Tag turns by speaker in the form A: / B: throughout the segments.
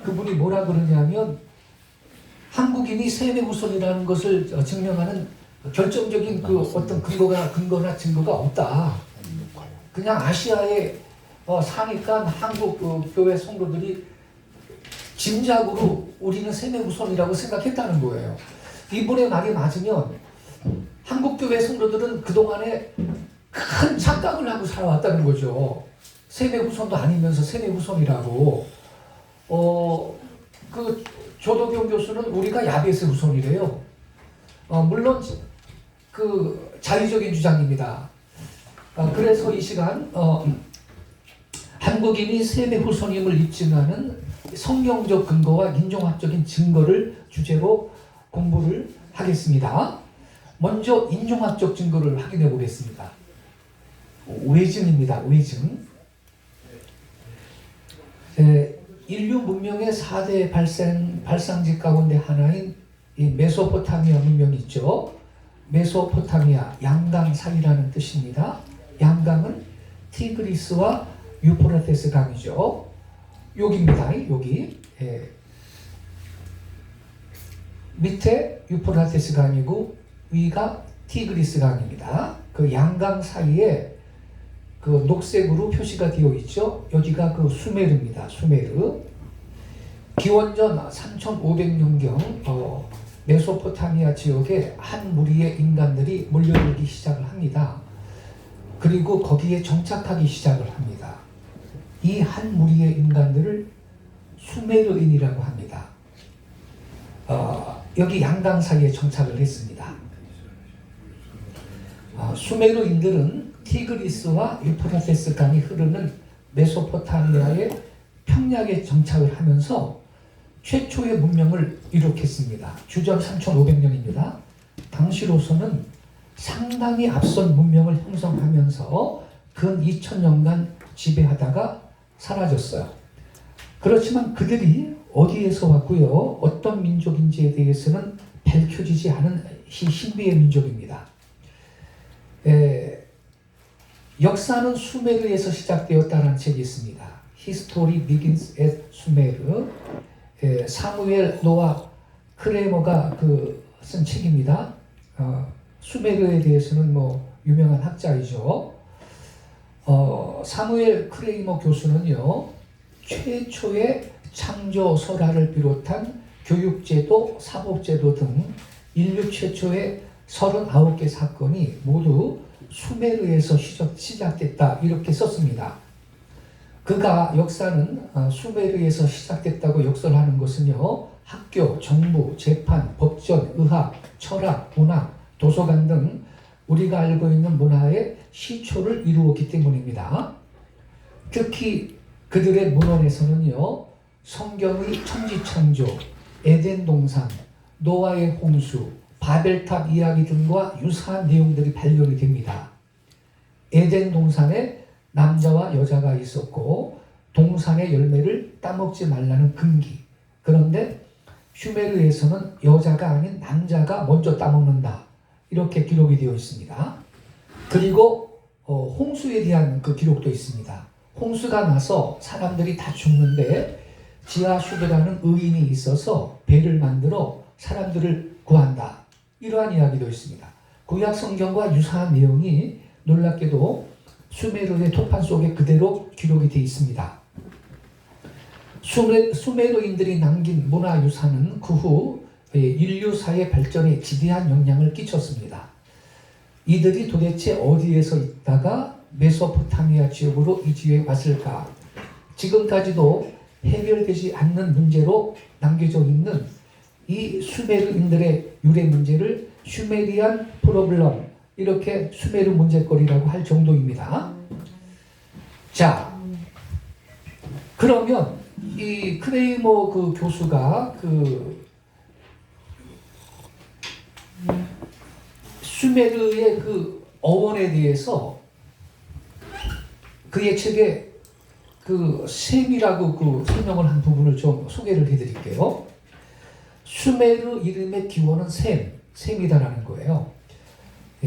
A: 그분이 뭐라 그러냐면 한국인이 셈의 후손이라는 것을 증명하는 결정적인 그 어떤 근거나 증거가 없다. 그냥 아시아의 사니까 한국 교회 성도들이 짐작으로 우리는 셈의 후손이라고 생각했다는 거예요. 이분의 말이 맞으면 한국 교회 성도들은 그동안에 큰 착각을 하고 살아왔다는 거죠. 셈의 후손도 아니면서 셈의 후손이라고. 그 조도경 교수는 우리가 야벳의 후손이래요. 물론 그 자의적인 주장입니다. 그래서 이 시간 한국인이 셈의 후손임을 입증하는 성경적 근거와 인종학적인 증거를 주제로 공부를 하겠습니다. 먼저 인종학적 증거를 확인해 보겠습니다. 외증입니다. 외증. 인류 문명의 4대 발상지 가운데 하나인 이 메소포타미아 문명이 있죠. 메소포타미아, 양강 사이라는 뜻입니다. 양강은 티그리스와 유프라테스 강이죠. 여기입니다. 여기. 밑에 유프라테스 강이고 위가 티그리스 강입니다. 그 양강 사이에 그 녹색으로 표시가 되어 있죠. 여기가 그 수메르입니다. 수메르. 기원전 3500년경 메소포타미아 지역에 한 무리의 인간들이 몰려들기 시작을 합니다. 그리고 거기에 정착하기 시작을 합니다. 이 한 무리의 인간들을 수메르인이라고 합니다. 여기 양강 사이에 정착을 했습니다. 수메르인들은 티그리스와 유프라테스 강이 흐르는 메소포타미아의 평양에 정착을 하면서 최초의 문명을 이룩했습니다. 주전 3500년입니다. 당시로서는 상당히 앞선 문명을 형성하면서 근 2000년간 지배하다가 사라졌어요. 그렇지만 그들이 어디에서 왔고요, 어떤 민족인지에 대해서는 밝혀지지 않은 신비의 민족입니다. 역사는 수메르에서 시작되었다는 책이 있습니다. History Begins at 수메르. 사무엘 노아 크레머가 쓴 책입니다. 수메르에 대해서는 유명한 학자이죠. 사무엘 크레이머 교수는요, 최초의 창조 설화를 비롯한 교육제도, 사법제도 등 인류 최초의 39개 사건이 모두 수메르에서 시작됐다 이렇게 썼습니다. 그가 역사는 수메르에서 시작됐다고 역설하는 것은요, 학교, 정부, 재판, 법전, 의학, 철학, 문학, 도서관 등 우리가 알고 있는 문화의 시초를 이루었기 때문입니다. 특히 그들의 문헌에서는요, 성경의 천지창조, 에덴 동산, 노아의 홍수, 바벨탑 이야기 등과 유사한 내용들이 발견이 됩니다. 에덴 동산에 남자와 여자가 있었고 동산의 열매를 따먹지 말라는 금기. 그런데 슈메르에서는 여자가 아닌 남자가 먼저 따먹는다. 이렇게 기록이 되어 있습니다. 그리고 홍수에 대한 그 기록도 있습니다. 홍수가 나서 사람들이 다 죽는데 지하슈드라는 의인이 있어서 배를 만들어 사람들을 구한다. 이러한 이야기도 있습니다. 구약 성경과 유사한 내용이 놀랍게도 수메르의 토판 속에 그대로 기록이 되어 있습니다. 수메르인들이 남긴 문화유산은 그 후 인류사의 발전에 지대한 영향을 끼쳤습니다. 이들이 도대체 어디에서 있다가 메소포타미아 지역으로 이주해 왔을까? 지금까지도 해결되지 않는 문제로 남겨져 있는 이 수메르인들의 유래 문제를 슈메리안 프로블럼, 이렇게 수메르 문제거리라고 할 정도입니다. 자, 그러면 이 크레이머 그 교수가 수메르의 그 어원에 대해서 그의 책에 셈이라고 설명을 한 부분을 좀 소개를 해드릴게요. 수메르 이름의 기원은 셈이다라는 거예요.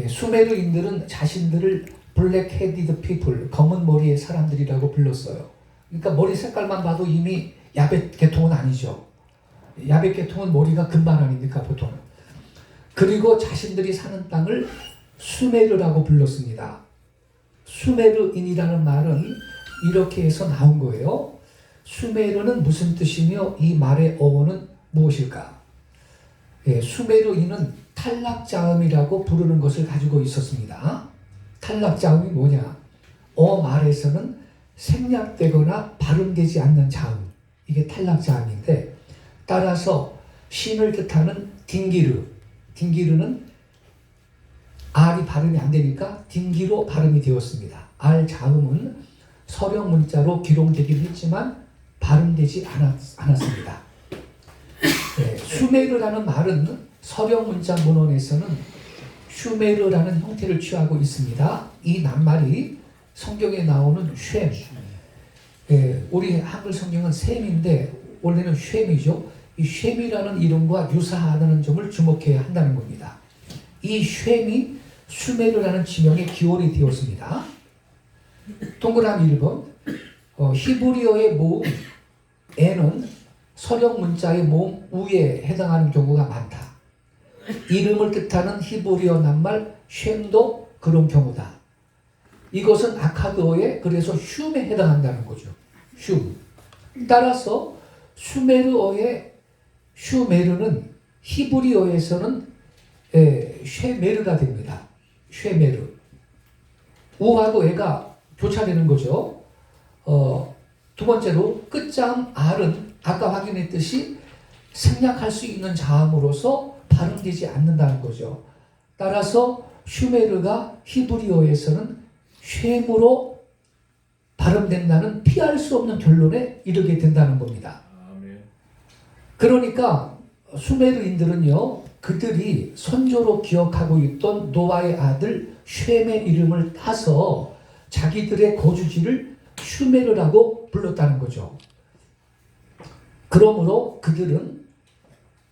A: 수메르인들은 자신들을 블랙 헤디드 피플, 검은 머리의 사람들이라고 불렀어요. 그러니까 머리 색깔만 봐도 이미 야벳 계통은 아니죠. 야벳 계통은 머리가 금발 아닙니까 보통. 그리고 자신들이 사는 땅을 수메르라고 불렀습니다. 수메르인이라는 말은 이렇게 해서 나온 거예요. 수메르는 무슨 뜻이며 이 말의 어원은 무엇일까? 예, 수메르인은 탈락자음이라고 부르는 것을 가지고 있었습니다. 탈락자음이 뭐냐? 말에서는 생략되거나 발음되지 않는 자음, 이게 탈락자음인데, 따라서 신을 뜻하는 딩기르는 R이 발음이 안 되니까 딩기로 발음이 되었습니다. R 자음은 서령 문자로 기록되긴 했지만 발음되지 않았습니다. 네, 슈메르라는 말은 서령 문자 문헌에서는 슈메르라는 형태를 취하고 있습니다. 이 낱말이 성경에 나오는 쉔, 우리 한글 성경은 셈인데 원래는 쉔이죠. 이 쉔이라는 이름과 유사하다는 점을 주목해야 한다는 겁니다. 이 쉔이 슈메르라는 지명의 기원이 되었습니다. 동그라미 1번, 히브리어의 모음 에는 서령 문자의 모음 우에 해당하는 경우가 많다. 이름을 뜻하는 히브리어 낱말 쉔도 그런 경우다. 이것은 아카드어에 그래서 흉에 해당한다는 거죠. 흉. 따라서 수메르어의 슈메르는 히브리어에서는 쉐메르가 됩니다. 쉐메르. 우하고 애가 교차되는 거죠. 두 번째로 끝자음 R은 아까 확인했듯이 생략할 수 있는 자음으로서 발음되지 않는다는 거죠. 따라서 슈메르가 히브리어에서는 쉐무로 발음된다는 피할 수 없는 결론에 이르게 된다는 겁니다. 그러니까 수메르인들은요, 그들이 선조로 기억하고 있던 노아의 아들 쉔의 이름을 따서 자기들의 거주지를 슈메르라고 불렀다는 거죠. 그러므로 그들은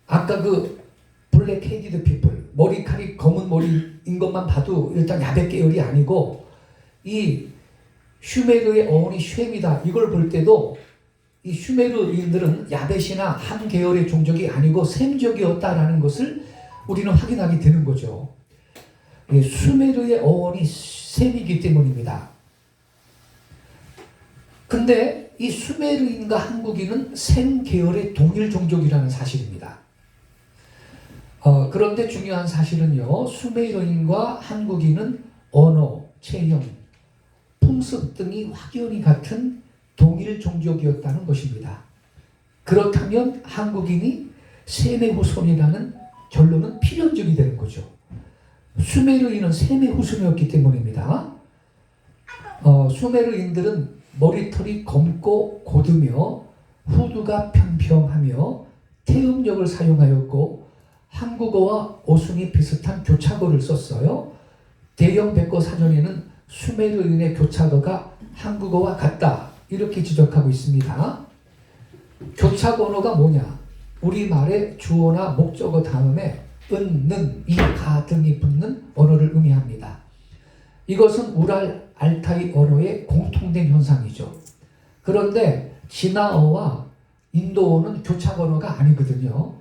A: 아까 그 블랙 헤디드 피플, 머리칼이 검은 머리인 것만 봐도 일단 야벳 계열이 아니고 이 슈메르의 어원이 쉔이다, 이걸 볼 때도 이 슈메르인들은 야벳이나 한 계열의 종족이 아니고 셈족이었다라는 것을 우리는 확인하게 되는 거죠. 슈메르의 어원이 셈이기 때문입니다. 근데 이 슈메르인과 한국인은 셈 계열의 동일 종족이라는 사실입니다. 그런데 중요한 사실은요, 슈메르인과 한국인은 언어, 체형, 풍습 등이 확연히 같은 동일 종족이었다는 것입니다. 그렇다면 한국인이 셈의 후손이라는 결론은 필연적이 되는 거죠. 수메르인은 셈의 후손이었기 때문입니다. 수메르인들은 머리털이 검고 곧으며 후두가 평평하며 태음력을 사용하였고 한국어와 어순이 비슷한 교차어를 썼어요. 대영 백거 사전에는 수메르인의 교차어가 한국어와 같다, 이렇게 지적하고 있습니다. 교차언어가 뭐냐? 우리말의 주어나 목적어 다음에 은, 는, 이, 가 등이 붙는 언어를 의미합니다. 이것은 우랄 알타이 언어의 공통된 현상이죠. 그런데 진화어와 인도어는 교차언어가 아니거든요.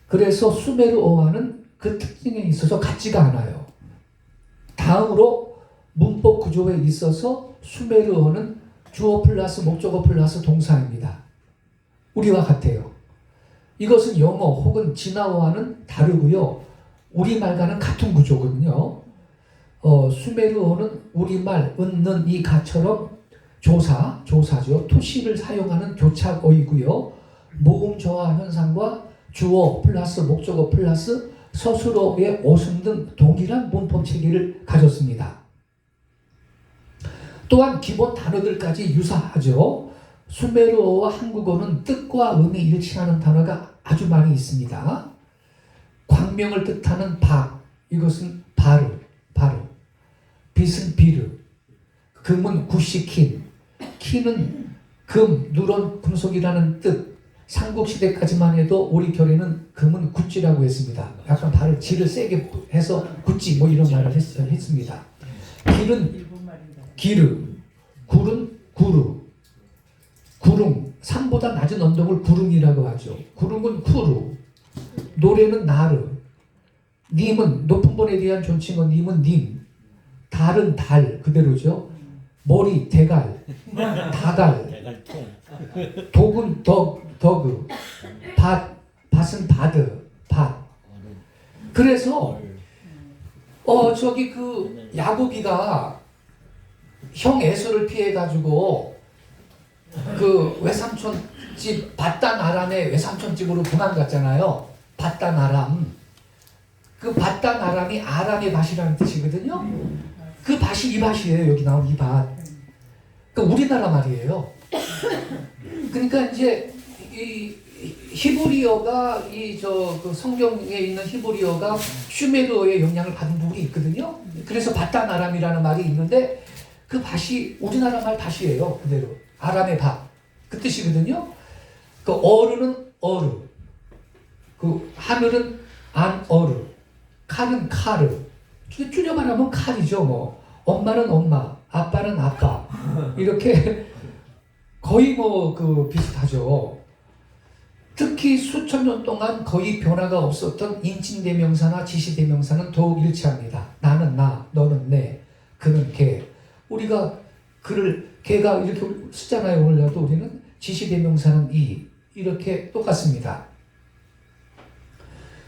A: 그래서 수메르어와는 그 특징에 있어서 같지가 않아요. 다음으로 문법 구조에 있어서 수메르어는 주어 플러스 목적어 플러스 동사입니다. 우리와 같아요. 이것은 영어 혹은 진화어와는 다르고요. 우리말과는 같은 구조거든요. 수메르어는 우리말 은는 이 가처럼 조사죠. 토시를 사용하는 교차어이고요. 모음 저하 현상과 주어 플러스 목적어 플러스 서술어의 어순 등 동일한 문법 체계를 가졌습니다. 또한 기본 단어들까지 유사하죠. 수메르어와 한국어는 뜻과 의미 일치하는 단어가 아주 많이 있습니다. 광명을 뜻하는 박, 이것은 바르. 빛은 비르, 금은 구시킨, 키는 금, 누런, 금속이라는 뜻. 삼국시대까지만 해도 우리 결에는 금은 구찌라고 했습니다. 약간 발을 지를 세게 해서 구찌 뭐 이런 말을 했습니다. 길은 기르, 굴은 구루, 구릉, 산보다 낮은 언덕을 구름이라고 하죠. 구름은 쿠루, 노래는 나르, 님은 높은 분에 대한 존칭은 님은 님, 달은 달 그대로죠. 머리 대갈, 다갈,
B: 대갈통.
A: 독은 더그, 밭은 바드, 밭. 그래서 저기 그 야곱이가 형 에서를 피해 가지고 그 외삼촌 집 밧단 아람의 외삼촌 집으로 도망갔잖아요. 밧단 아람. 그 밧단 아람이 아람의 밭이라는 뜻이거든요. 그 밭이 이 밭이에요. 여기 나온 이 밭. 그 우리나라 말이에요. 그러니까 이제 이 히브리어가 그 성경에 있는 히브리어가 슈메르어의 영향을 받은 부분이 있거든요. 그래서 밧단 아람이라는 말이 있는데 그 밭이 우리나라 말 밭이에요. 그대로 아람의 밭 그 뜻이거든요. 그 어르는 어르, 그 하늘은 안 어르, 칼은 카르. 줄여 말하면 칼이죠. 뭐 엄마는 엄마, 아빠는 아빠 이렇게 거의 뭐 그 비슷하죠. 특히 수천 년 동안 거의 변화가 없었던 인칭대명사나 지시대명사는 더욱 일치합니다. 나는 나, 너는 내, 그는 걔. 우리가 걔가 이렇게 쓰잖아요. 오늘날도 우리는 지시대명사는 이렇게 똑같습니다.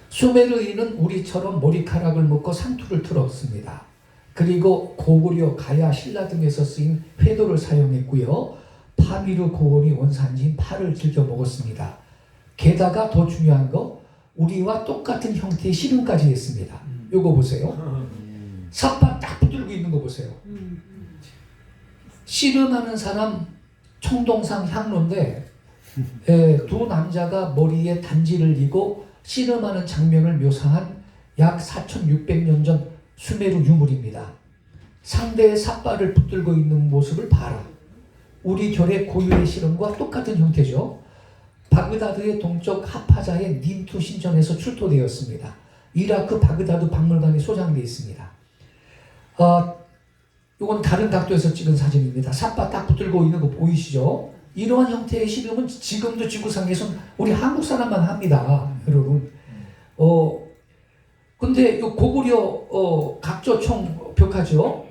A: 수메르인은 우리처럼 머리카락을 묶어 상투를 틀었습니다. 그리고 고구려, 가야, 신라 등에서 쓰인 회도를 사용했고요. 파미르 고원이 원산지인 파를 즐겨 먹었습니다. 게다가 더 중요한 거 우리와 똑같은 형태의 씨름까지 했습니다. 요거 보세요. 삿바 딱 붙들고 있는 거 보세요. 씨름하는 사람 청동상 향로인데 두 남자가 머리에 단지를 이고 씨름하는 장면을 묘사한 약 4600년 전 수메르 유물입니다. 상대의 삿바를 붙들고 있는 모습을 봐라. 우리 결의 고유의 씨름과 똑같은 형태죠. 바그다드의 동쪽 하파자의 님투 신전에서 출토되었습니다. 이라크 바그다드 박물관에 소장되어 있습니다. 이건 다른 각도에서 찍은 사진입니다. 삿바 딱 붙들고 있는 거 보이시죠? 이러한 형태의 씨름은 지금도 지구상에서 우리 한국 사람만 합니다. 여러분. 근데 이 고구려 각조총 벽화죠.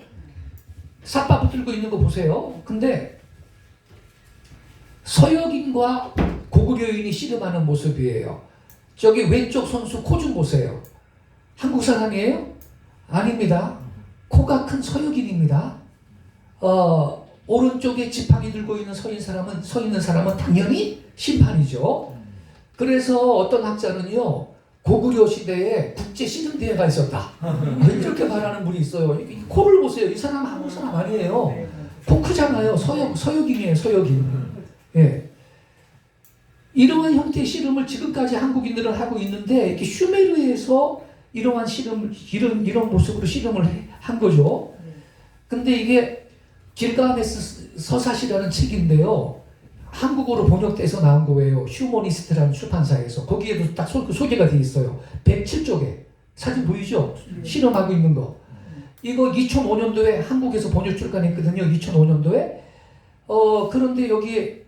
A: 삿바 붙들고 있는 거 보세요. 근데 서역인과 고구려인이 씨름하는 모습이에요. 저기 왼쪽 선수 코 좀 보세요. 한국 사람이에요? 아닙니다. 코가 큰 서역인입니다. 오른쪽에 지팡이 들고 있는 서 있는 사람은 당연히 심판이죠. 그래서 어떤 학자는요, 고구려 시대에 국제 씨름대회가 있었다. 이렇게 말하는 분이 있어요. 코를 보세요. 이 사람 한국 사람 아니에요. 코 크잖아요. 서역인이에요. 서역인. 예. 이러한 형태의 씨름을 지금까지 한국인들은 하고 있는데 이렇게 슈메르에서 이러한 씨름을 이런 모습으로 씨름을 한 거죠. 근데 이게 길가메스 서사시라는 책인데요. 한국어로 번역돼서 나온 거예요. 휴머니스트라는 출판사에서. 거기에도 딱 소개가 돼 있어요. 107쪽에. 사진 보이죠? 씨름하고 있는 거. 이거 2005년도에 한국에서 번역 출간했거든요. 2005년도에. 그런데 여기에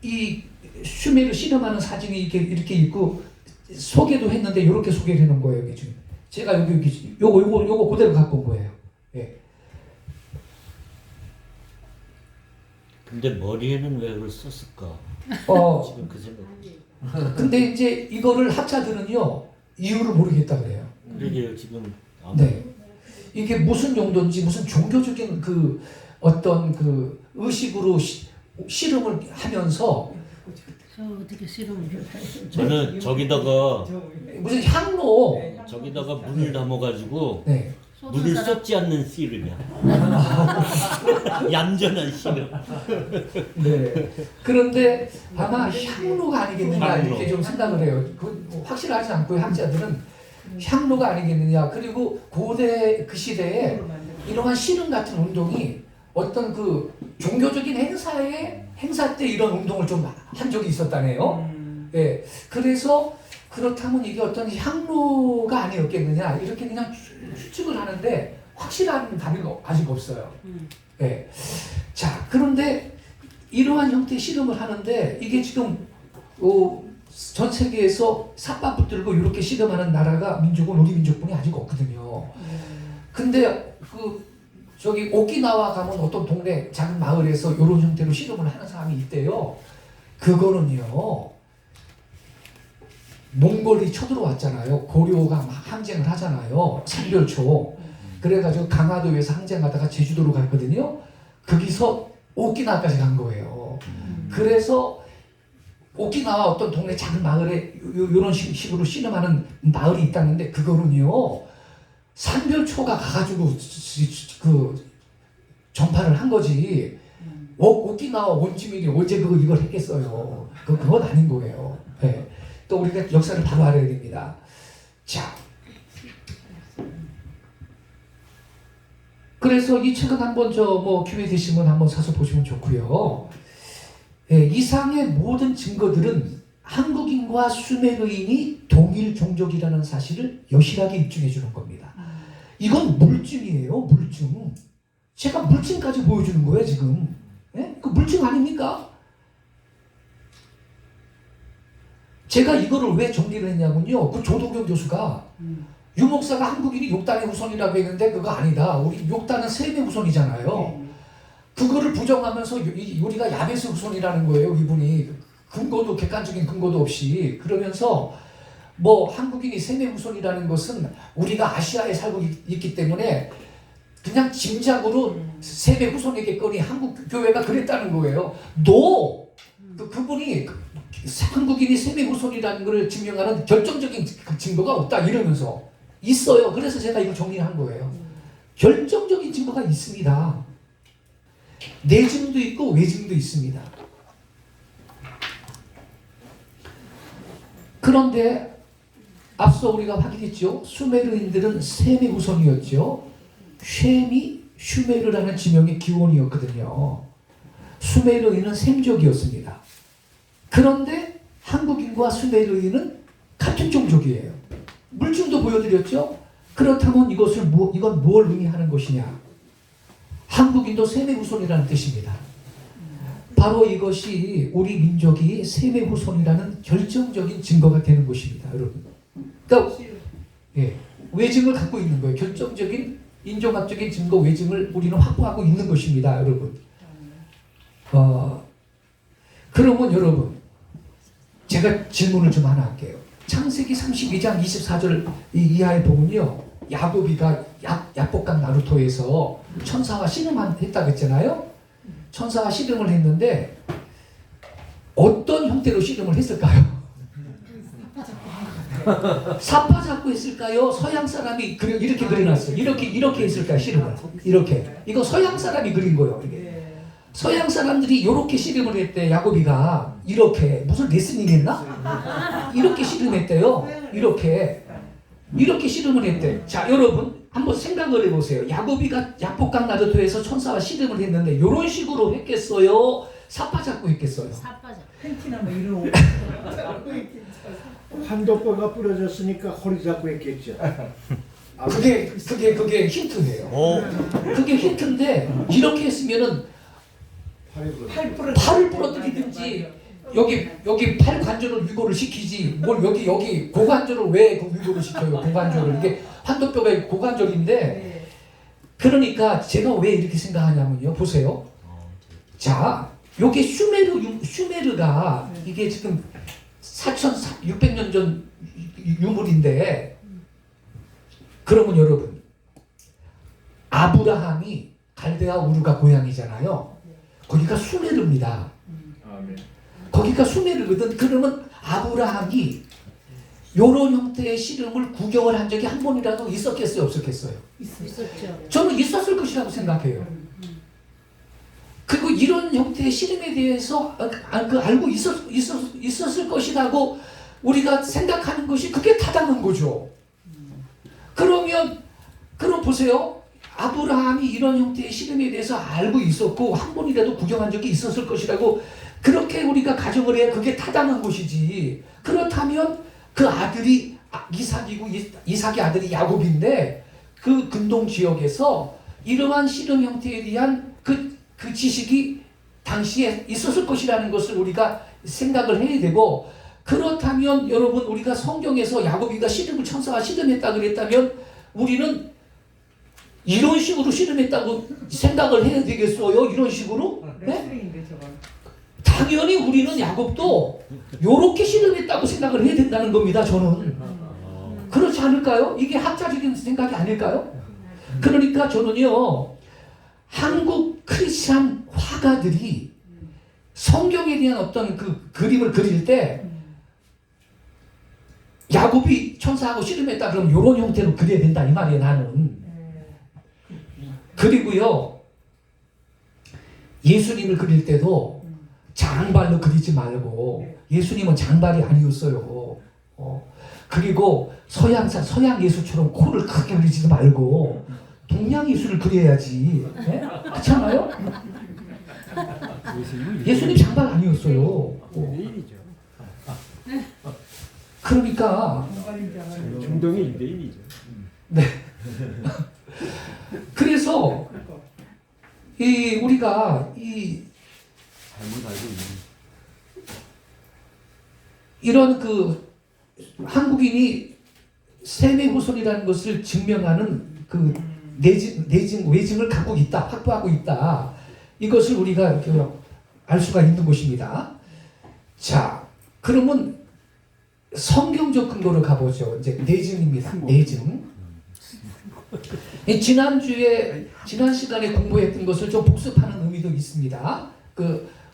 A: 이 슈메르 씨름하는 사진이 이렇게 있고 소개도 했는데 이렇게 소개를 해놓은 거예요. 여기 지금. 제가 여기 요거 그대로 갖고 온 거예요. 예.
B: 근데 머리에는 왜 그걸 썼을까? 지금 그 생각.
A: 근데 이제 이거를 학자들은요 이유를 모르겠다 그래요.
B: 그러게요 지금.
A: 네. 이게 무슨 용도인지 무슨 종교적인 그 어떤 그 의식으로 씨름을 하면서
C: 어떻게 씨름을
B: 저는 저기다가
A: 무슨 향로
B: 저기다가 물을 담아가지고
A: 네.
B: 물을 쏟지 않는 씨름이야. 얌전한 씨름.
A: 네. 그런데 아마 향로가 아니겠느냐
B: 향로.
A: 이렇게 좀 생각을 해요. 확실하지 않고 학자들은 향로가 아니겠느냐. 그리고 고대 그 시대에 이러한 씨름 같은 운동이 어떤 그 종교적인 행사 때 이런 운동을 좀 한 적이 있었다네요. 예. 그래서 그렇다면 이게 어떤 향로가 아니었겠느냐 이렇게 그냥 추측을 하는데 확실한 답이 아직 없어요. 예. 자, 그런데 이러한 형태의 씨름을 하는데 이게 지금 전 세계에서 삿바 붙들고 이렇게 씨름하는 나라가 민족은 우리 민족뿐이 아직 없거든요. 근데 저기 오키나와 가면 어떤 동네 작은 마을에서 이런 형태로 씨름을 하는 사람이 있대요. 그거는요, 몽골이 쳐들어왔잖아요. 고려가 막 항쟁을 하잖아요. 삼별초. 그래가지고 강화도에서 항쟁하다가 제주도로 갔거든요. 거기서 오키나와까지 간 거예요. 그래서 오키나와 어떤 동네 작은 마을에 이런 식으로 씨름하는 마을이 있다는데 그거는요, 삼별초가 가가지고 그 전파를 한 거지. 오키나와 원주민이 언제 이걸 했겠어요. 그건 아닌 거예요. 네. 또 우리가 역사를 바로 알아야 됩니다. 자, 그래서 이 책은 한번 기회 되시면 한번 사서 보시면 좋고요. 예, 이상의 모든 증거들은 한국인과 수메르인이 동일 종족이라는 사실을 여실하게 입증해 주는 겁니다. 이건 물증이에요, 물증. 제가 물증까지 보여주는 거예요, 지금. 예? 그 물증 아닙니까? 제가 이거를 왜 정리를 했냐면요. 그 조동경 교수가 유목사가 한국인이 욕단의 후손이라고 했는데 그거 아니다. 우리 욕단은 셈의 후손이잖아요. 그거를 부정하면서 우리가 야베스 후손이라는 거예요. 이분이 근거도 객관적인 근거도 없이 그러면서 한국인이 셈의 후손이라는 것은 우리가 아시아에 살고 있기 때문에 그냥 짐작으로 셈의 후손이겠거니 한국 교회가 그랬다는 거예요. 그분이 한국인이 셈의 후손이라는 것을 증명하는 결정적인 증거가 없다 이러면서 있어요. 그래서 제가 이거 정리한 거예요. 결정적인 증거가 있습니다. 내증도 있고 외증도 있습니다. 그런데 앞서 우리가 확인했죠. 수메르인들은 셈의 후손이었죠. 쉔이 슈메르라는 지명의 기원이었거든요. 수메르인은 셈족이었습니다. 그런데 한국인과 수메르인은 같은 종족이에요. 물증도 보여드렸죠. 그렇다면 이건 뭘 의미하는 것이냐? 한국인도 셈의 후손이라는 뜻입니다. 바로 이것이 우리 민족이 셈의 후손이라는 결정적인 증거가 되는 것입니다, 여러분. 그러니까 외증을 갖고 있는 거예요. 결정적인 인종학적인 증거 외증을 우리는 확보하고 있는 것입니다, 여러분. 그러면 여러분, 제가 질문을 좀 하나 할게요. 창세기 32장 24절 이하에 보면요, 야곱이가 야복강 나루토에서 천사와 씨름했다고 했잖아요. 천사와 씨름을 했는데 어떤 형태로 씨름을 했을까요? 사파 잡고 했을까요? 서양 사람이 이렇게 그려놨어요. 이렇게 했을까요? 씨름을 이렇게. 이거 서양 사람이 그린 거예요. 이게. 서양 사람들이 이렇게 씨름을 했대. 야곱이가 이렇게 무슨 레슬링 했나? 이렇게 씨름했대요. 이렇게 씨름을 했대. 자, 여러분 한번 생각을 해보세요. 야곱이가 야복강 나루토에서 천사와 씨름을 했는데 이런 식으로 했겠어요? 사파 잡고 했겠어요?
C: 사빠 잡고.
D: 팬티나 뭐 이런 한도뼈가 부러졌으니까 허리 잡고 했겠죠.
A: 그게 힌트예요. 그게 힌트인데 이렇게 했으면은 팔을 부러뜨리든지 여기 팔 관절을 위고를 시키지 뭘 여기 고관절을 왜 위고를 시켜요? 고관절을 이게 한도뼈가 고관절인데 그러니까 제가 왜 이렇게 생각하냐면요. 보세요. 자, 요게 슈메르가 이게 지금 4,600년 전 유물인데 그러면 여러분 아브라함이 갈대아 우르가 고향이잖아요. 거기가 수메르입니다. 거기가 수메르거든. 그러면 아브라함이 요런 형태의 씨름을 구경을 한 적이 한 번이라도 있었겠어요? 없었겠어요?
C: 있었죠.
A: 저는 있었을 것이라고 생각해요. 그리고 이런 형태의 씨름에 대해서 알고 있었을 것이라고 우리가 생각하는 것이 그게 타당한 거죠. 그럼 보세요. 아브라함이 이런 형태의 씨름에 대해서 알고 있었고 한 번이라도 구경한 적이 있었을 것이라고 그렇게 우리가 가정을 해야 그게 타당한 것이지. 그렇다면 그 아들이 이삭이고 이삭의 아들이 야곱인데 그 근동 지역에서 이러한 씨름 형태에 대한 그 지식이 당시에 있었을 것이라는 것을 우리가 생각을 해야 되고, 그렇다면 여러분 우리가 성경에서 야곱이가 씨름을 천사가 씨름했다 그랬다면 우리는 이런 식으로 씨름했다고 생각을 해야 되겠어요? 이런 식으로? 네? 당연히 우리는 야곱도 이렇게 씨름했다고 생각을 해야 된다는 겁니다. 저는 그렇지 않을까요? 이게 학자적인 생각이 아닐까요? 그러니까 저는요, 한국 크리스찬 화가들이 성경에 대한 어떤 그 그림을 그릴 때 야곱이 천사하고 씨름했다 그러면 이런 형태로 그려야 된다 이 말이에요. 나는. 그리고요, 예수님을 그릴 때도 장발로 그리지 말고, 예수님은 장발이 아니었어요. 그리고 서양 예수처럼 코를 크게 그리지도 말고 동양 예수를 그려야지. 네? 그렇지 않아요? 예수님 장발 아니었어요. 그러니까
E: 중동의 유대인이죠.
A: 네. 그래서 우리가
E: 잘못 알고 있는.
A: 이런 그 한국인이 셈의 후손이라는 것을 증명하는 그 외증을 갖고 있다, 확보하고 있다. 이것을 우리가 이렇게 알 수가 있는 것입니다. 자, 그러면 성경적 근거로 가보죠. 이제 내증입니다. 내증. 지난 시간에 공부했던 것을 좀 복습하는 의미도 있습니다.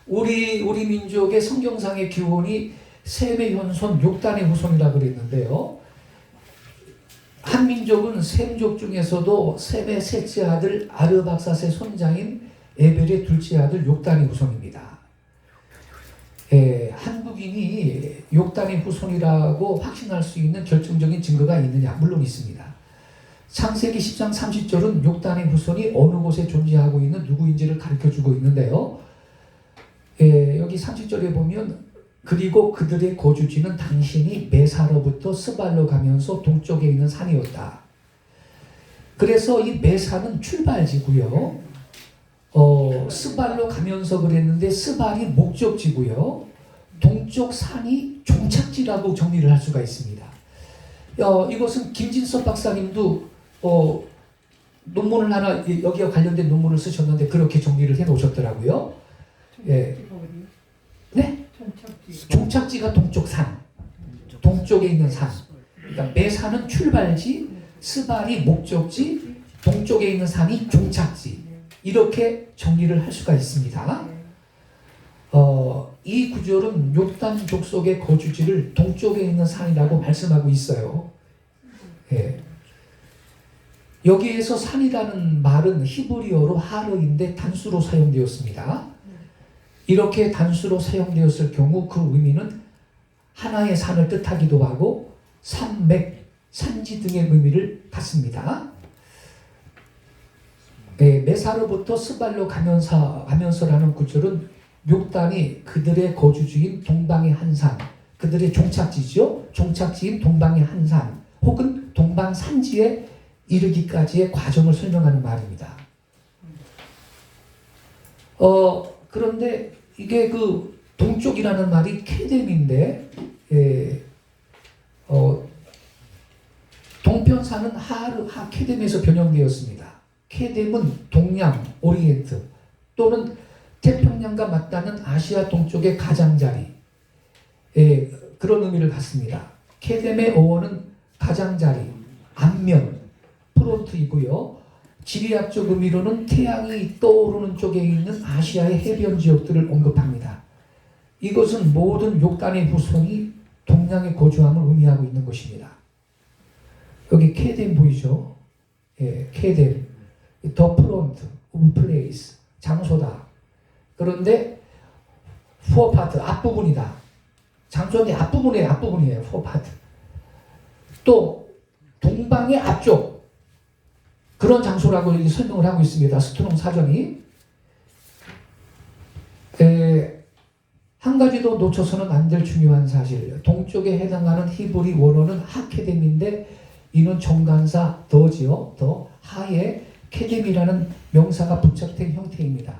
A: 우리 민족의 성경상의 기원이 셈의 현손, 욕단의 후손이라고 그랬는데요. 한 민족은 셈족 중에서도 셈의 셋째 아들 아르박삿의 손자인 에벨의 둘째 아들 욕단의 후손입니다. 한국인이 욕단의 후손이라고 확신할 수 있는 결정적인 증거가 있느냐? 물론 있습니다. 창세기 10장 30절은 욕단의 후손이 어느 곳에 존재하고 있는 누구인지를 가르쳐주고 있는데요. 여기 30절에 보면 그리고 그들의 거주지는 당신이 메사로부터 스발로 가면서 동쪽에 있는 산이었다. 그래서 이 메사는 출발지고요. 스발로 가면서 그랬는데 스발이 목적지고요. 동쪽 산이 종착지라고 정리를 할 수가 있습니다. 이것은 김진섭 박사님도 논문을 하나 여기와 관련된 논문을 쓰셨는데 그렇게 정리를 해 놓으셨더라고요. 예. 네? 종착지가 동쪽 산, 동쪽에 있는 산. 그러니까 메사는 출발지, 스발이 목적지, 동쪽에 있는 산이 종착지. 이렇게 정리를 할 수가 있습니다. 이 구절은 욕단 족속의 거주지를 동쪽에 있는 산이라고 말씀하고 있어요. 예. 여기에서 산이라는 말은 히브리어로 하르인데 단수로 사용되었습니다. 이렇게 단수로 사용되었을 경우 그 의미는 하나의 산을 뜻하기도 하고 산맥, 산지 등의 의미를 갖습니다. 메사로부터 스발로 가면서라는 구절은 욕단이 그들의 거주지인 동방의 한 산, 그들의 종착지죠. 종착지인 동방의 한 산, 혹은 동방 산지에 이르기까지의 과정을 설명하는 말입니다. 그런데 이게 그 동쪽이라는 말이 케뎀인데, 동편사는 케뎀에서 변형되었습니다. 케뎀은 동양, 오리엔트 또는 태평양과 맞닿는 아시아 동쪽의 가장자리, 그런 의미를 갖습니다. 케뎀의 어원은 가장자리, 앞면, 프론트이고요. 지리학적 의미로는 태양이 떠오르는 쪽에 있는 아시아의 해변 지역들을 언급합니다. 이것은 모든 욕단의 후손이 동양에 거주함을 의미하고 있는 것입니다. 여기 케뎀 보이죠? 케뎀, 더 프론트, 플레이스, 장소다. 그런데 포어파트, 앞부분이다. 장소인데 앞부분이에요. 포어파트. 또 동방의 앞쪽, 그런 장소라고 설명을 하고 있습니다. 스트롱 사전이. 한 가지 더 놓쳐서는 안 될 중요한 사실. 동쪽에 해당하는 히브리 원어는 하케뎀인데 이는 정관사 더지요. 더 하에 케뎀이라는 명사가 부착된 형태입니다.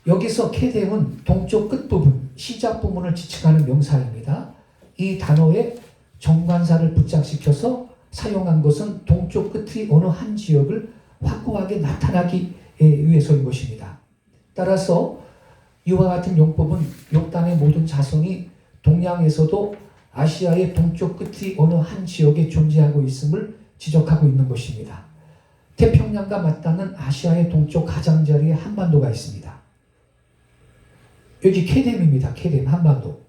A: 여기서 케뎀은 동쪽 끝부분, 시작 부분을 지칭하는 명사입니다. 이 단어에 정관사를 부착시켜서 사용한 것은 동쪽 끝의 어느 한 지역을 확고하게 나타나기 위해서인 것입니다. 따라서 이와 같은 용법은 욕단의 모든 자성이 동양에서도 아시아의 동쪽 끝의 어느 한 지역에 존재하고 있음을 지적하고 있는 것입니다. 태평양과 맞닿는 아시아의 동쪽 가장자리에 한반도가 있습니다. 여기 케뎀입니다. 케뎀, 한반도.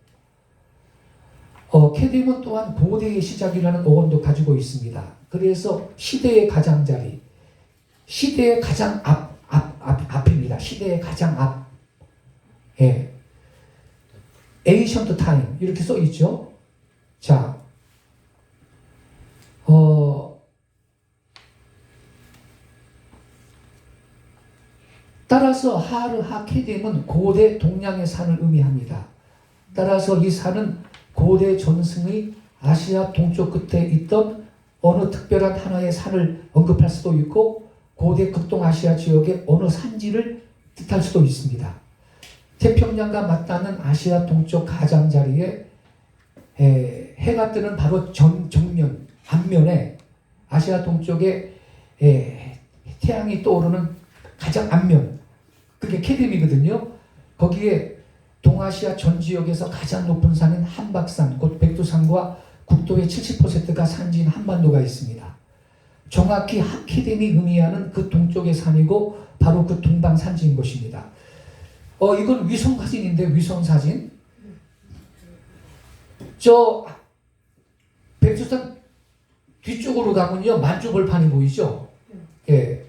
A: 케뎀은 또한 고대의 시작이라는 어원도 가지고 있습니다. 그래서 시대의 가장자리, 시대의 가장 앞입니다. 시대의 가장 앞. 예. 에이션트 타임 이렇게 써 있죠. 자, 따라서 하르하케뎀은 고대 동양의 산을 의미합니다. 따라서 이 산은 고대 전승의 아시아 동쪽 끝에 있던 어느 특별한 하나의 산을 언급할 수도 있고 고대 극동아시아 지역의 어느 산지를 뜻할 수도 있습니다. 태평양과 맞닿는 아시아 동쪽 가장자리에 해가 뜨는 바로 정면, 앞면에 아시아 동쪽에 태양이 떠오르는 가장 앞면, 그게 케뎀이거든요. 거기에 동아시아 전 지역에서 가장 높은 산인 한박산, 곧 백두산과 국토의 70%가 산지인 한반도가 있습니다. 정확히 케뎀이 의미하는 그 동쪽의 산이고 바로 그 동방산지인 것입니다. 이건 위성 사진인데, 위성 사진. 저 백두산 뒤쪽으로 가면요 만주벌판이 보이죠. 예.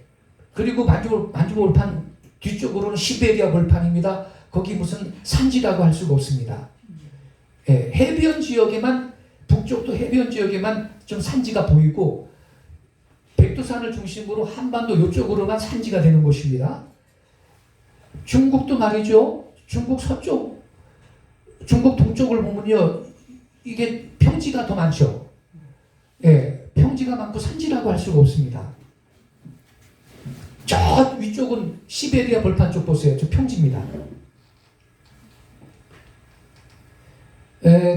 A: 그리고 만주벌판 뒤쪽으로는 시베리아 벌판입니다. 거기 무슨 산지라고 할 수가 없습니다. 예. 해변 지역에만, 북쪽도 해변 지역에만 좀 산지가 보이고 백두산을 중심으로 한반도 이쪽으로만 산지가 되는 곳입니다. 중국도 말이죠. 중국 서쪽, 중국 동쪽을 보면요, 이게 평지가 더 많죠. 예, 평지가 많고 산지라고 할 수가 없습니다. 저 위쪽은 시베리아 벌판 쪽 보세요. 저 평지입니다.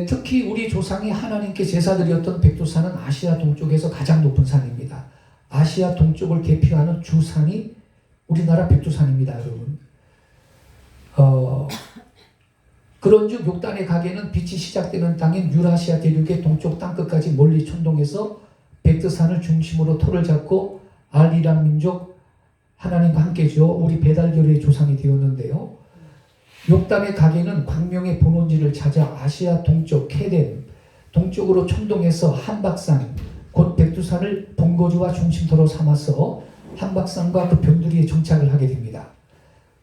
A: 특히 우리 조상이 하나님께 제사드렸던 백두산은 아시아 동쪽에서 가장 높은 산입니다. 아시아 동쪽을 대표하는 주산이 우리나라 백두산입니다, 여러분. 그런즉 욕단의 가게는 빛이 시작되는 땅인 유라시아 대륙의 동쪽 땅끝까지 멀리 천동해서 백두산을 중심으로 터를 잡고 알이란 민족 하나님과 함께죠. 우리 배달결의 조상이 되었는데요. 욕단의 가게는 광명의 본원지를 찾아 아시아 동쪽 케뎀, 동쪽으로 천동해서 한박산, 곧 백두산을 본거지와 중심터로 삼아서 한박산과 그 변두리에 정착을 하게 됩니다.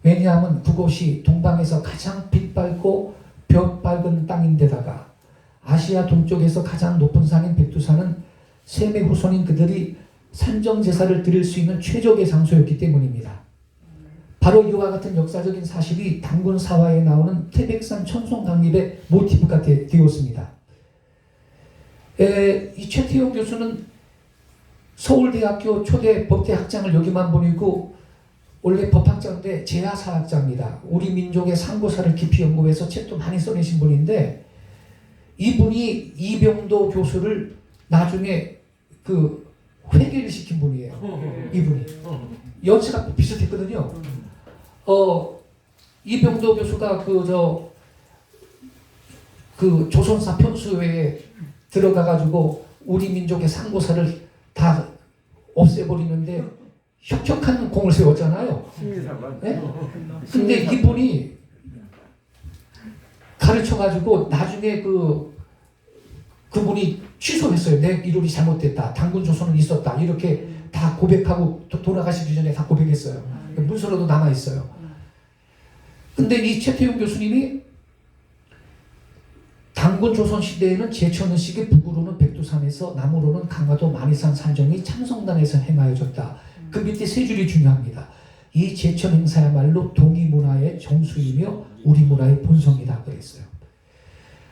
A: 왜냐하면 그곳이 동방에서 가장 빛밝고 볕 밝은 땅인데다가 아시아 동쪽에서 가장 높은 산인 백두산은 셈의 후손인 그들이 산정제사를 드릴 수 있는 최적의 장소였기 때문입니다. 바로 이와 같은 역사적인 사실이 단군 사화에 나오는 태백산 천송강립의 모티브가 되었습니다. 이 최태용 교수는 서울대학교 초대 법대 학장을 여기만 보내고 원래 법학자인데 제야사학자입니다. 우리 민족의 상고사를 깊이 연구해서 책도 많이 써내신 분인데 이분이 이병도 교수를 나중에 그 회개를 시킨 분이에요. 이분이 연세가 비슷했거든요. 이병도 교수가 그 조선사 편수회에 들어가가지고 우리 민족의 상고사를 다 없애버리는데 혁혁한 공을 세웠잖아요. 네? 근데 이분이 가르쳐가지고 나중에 그분이 취소했어요. 내 이론이 잘못됐다. 단군 조선은 있었다. 이렇게 다 고백하고 돌아가시기 전에 다 고백했어요. 문서로도 남아있어요. 근데 이 최태용 교수님이 단군 조선 시대에는 제천의식의 북으로는 백두산에서 남으로는 강화도 만이산 산정이 참성단에서 행하여졌다. 그 밑에 세 줄이 중요합니다. 이 제천 행사야말로 동이 문화의 정수이며 우리 문화의 본성이다 그랬어요.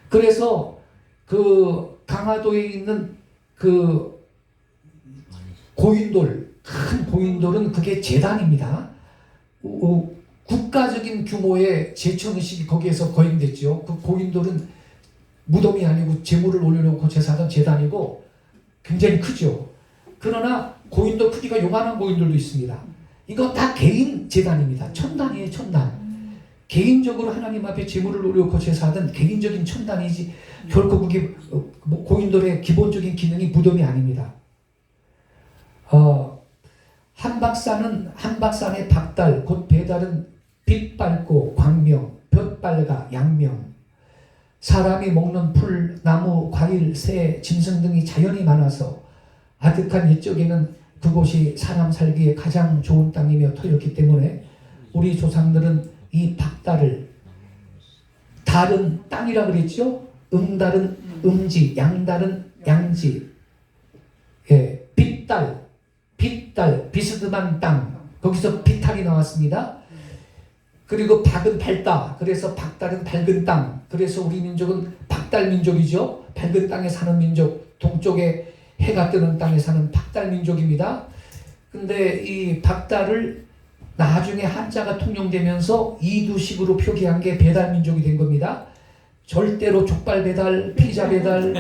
A: 그래서 그 강화도에 있는 그 고인돌, 큰 고인돌은 그게 제단입니다. 국가적인 규모의 제천의식이 거기에서 거행됐죠. 그 고인돌은 무덤이 아니고 제물을 올려놓고 제사하던 제단이고 굉장히 크죠. 그러나 고인돌 크기가 요만한 고인돌도 있습니다. 이거 다 개인 제단입니다. 천단이에요, 천단. 개인적으로 하나님 앞에 제물을 올려놓고 제사하던 개인적인 천단이지 결코 그게 고인돌의 기본적인 기능이 무덤이 아닙니다. 한박산의 박달, 곧 배달은 빛 밝고 광명, 볕 밝아 양명. 사람이 먹는 풀, 나무, 과일, 새, 짐승 등이 자연이 많아서 아득한 이쪽에는 그곳이 사람 살기에 가장 좋은 땅이며 터였기 때문에 우리 조상들은 이 박달을, 달은 땅이라 그랬죠? 음달은 음지, 양달은 양지, 예, 빛달, 비스듬한 땅, 거기서 비탈이 나왔습니다. 그리고 박은 밝다, 그래서 박달은 밝은 땅, 그래서 우리 민족은 박달 민족이죠. 밝은 땅에 사는 민족, 동쪽에 해가 뜨는 땅에 사는 박달 민족입니다. 근데 이 박달을 나중에 한자가 통용되면서 이두식으로 표기한 게 배달 민족이 된 겁니다. 절대로 족발 배달, 피자 배달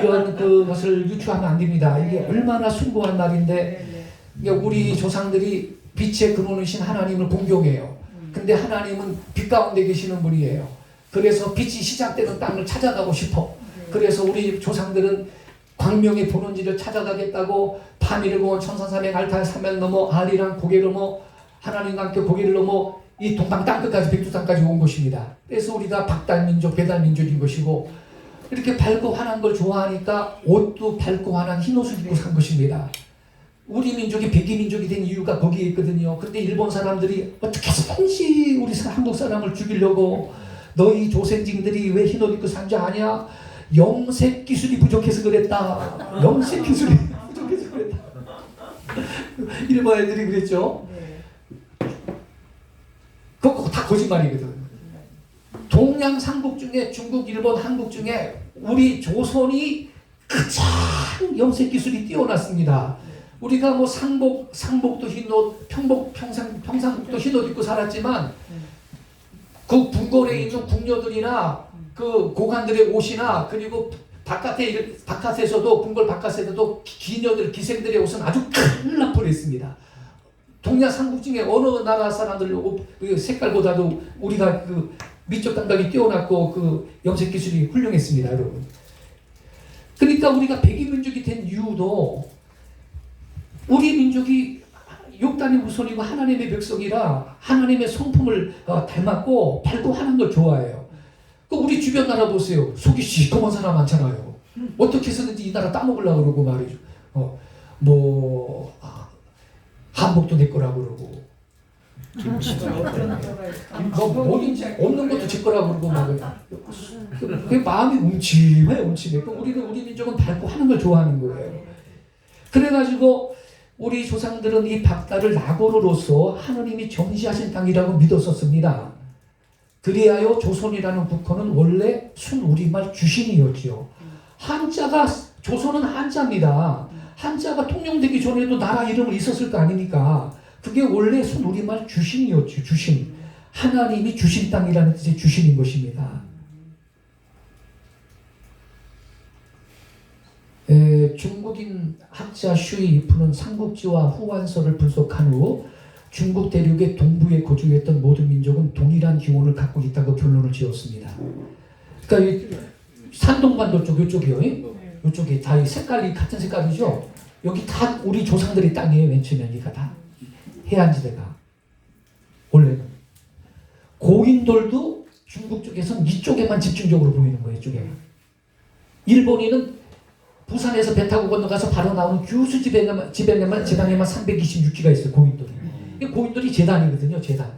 A: 이런 그것을 유추하면 안 됩니다. 이게 얼마나 숭고한 말인데 우리 조상들이 빛의 근원이신 하나님을 공경해요. 근데 하나님은 빛 가운데 계시는 분이에요. 그래서 빛이 시작되는 땅을 찾아가고 싶어. 그래서 우리 조상들은 광명의 본원지를 찾아가겠다고 밤이르고 천사삼의 알타의 산맥 넘어 아리랑 고개를 넘어 하나님과 함께 고개를 넘어 이 동방 땅끝까지 백두산까지 온 것입니다. 그래서 우리가 박달민족, 배달민족인 것이고 이렇게 밝고 환한 걸 좋아하니까 옷도 밝고 환한 흰 옷을 입고 산 것입니다. 우리 민족이 백이민족이 된 이유가 거기에 있거든요. 근데 일본 사람들이 어떻게 해서든지 우리 한국 사람을 죽이려고 너희 조선진들이 왜 흰 옷 입고 산 줄 아냐? 염색 기술이 부족해서 그랬다. 염색 기술이 부족해서 그랬다. 일본 애들이 그랬죠. 그거 다 거짓말이거든. 동양 삼국 중에 중국, 일본, 한국 중에 우리 조선이 가장 염색 기술이 뛰어났습니다. 우리가 뭐 상복도 흰옷, 평상복도 흰옷 입고 살았지만 그 궁궐에 있는 궁녀들이나 그 고관들의 옷이나 그리고 바깥에서도 궁궐 바깥에서도 기녀들, 기생들의 옷은 아주 컬러풀했습니다. 동양 삼국 중에 어느 나라 사람들 색깔보다도 우리가 그 미적 감각이 뛰어났고 그 염색 기술이 훌륭했습니다, 여러분. 그러니까 우리가 백이민족이 된 이유도 우리 민족이 욕단의 후손이고 하나님의 백성이라 하나님의 성품을 닮았고 밝고 하는 걸 좋아해요. 그 우리 주변 나라 보세요. 속이 시커먼 사람 많잖아요. 어떻게 해서든지 이 나라 따먹으려고 그러고 말이죠. 한복도 내 거라고 그러고 뭐든지 없는 것도 제 거라고 그러고 막 그 마음이 움찔해. 우리 민족은 밝고 하는 걸 좋아하는 거예요. 그래가지고 우리 조상들은 이 박달을 나고로로서 하나님이 정지하신 땅이라고 믿었었습니다. 그리하여 조선이라는 국호는 원래 순우리말 주신이었죠. 한자가 조선은 한자입니다. 한자가 통용되기 전에도 나라 이름을 있었을 거 아닙니까? 그게 원래 순우리말 주신이었죠. 주신. 하나님이 주신 땅이라는 뜻의 주신인 것입니다. 중국인 학자 슈이 이프는 삼국지와 후한서를 분석한 후 중국 대륙의 동부에 거주했던 모든 민족은 동일한 기원을 갖고 있다고 결론을 지었습니다. 그러니까 산동반도 쪽 이쪽이요. 이쪽이 다 색깔이 같은 색깔이죠. 여기 다 우리 조상들의 땅이에요. 맨 처음에 여기가 다 해안지대가 원래는 고인돌도 중국 쪽에서는 이쪽에만 집중적으로 보이는 거예요. 이쪽에 일본인은 부산에서 배 타고 건너가서 바로 나오는 규수 지방에만 326기가 있어요. 고인돌이. 고인돌이 제단이거든요. 제단.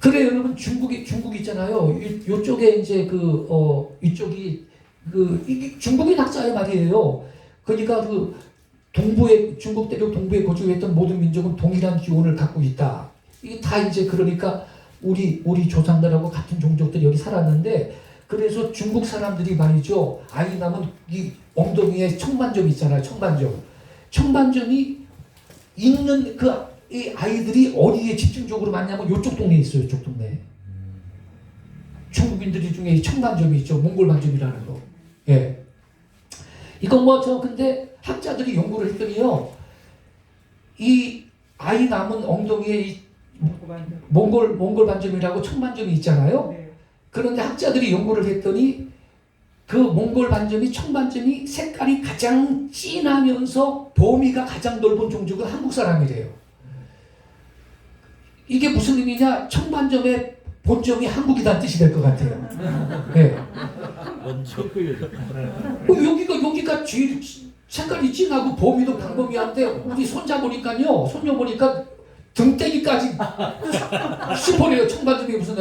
A: 그래 여러분 중국 있잖아요. 이쪽에 이제 이쪽이 이게 중국인 학자의 말이에요. 그러니까 중국 대륙 동부에 거주했던 모든 민족은 동일한 기원을 갖고 있다. 이게 다 이제 그러니까 우리 조상들하고 같은 종족들이 여기 살았는데 그래서 중국 사람들이 말이죠. 아이 낳으면 이 엉덩이에 청반점 있잖아요. 청반점. 청반점이 있는 이 아이들이 어디에 집중적으로 많냐면 이쪽 동네에 있어요. 이쪽 동네. 중국인들이 중에 이 청반점이 있죠. 몽골 반점이라는 거. 예. 이건 뭐 저 근데 학자들이 연구를 했더니요. 이 아이 남은 엉덩이에 이 몽골 반점이라고 청반점이 있잖아요. 그런데 학자들이 연구를 했더니 그 몽골 반점이 청반점이 색깔이 가장 진하면서 범위가 가장 넓은 종족은 한국 사람이래요. 이게 무슨 의미냐? 청반점의 본점이 한국이란 뜻이 될 것 같아요. 네.
B: 먼저
A: 여기가 제일 색깔이 진하고 범위도 광범위한데 우리 손자 보니까요, 손녀 보니까 등대기까지 슈퍼래요. 청반점이 무슨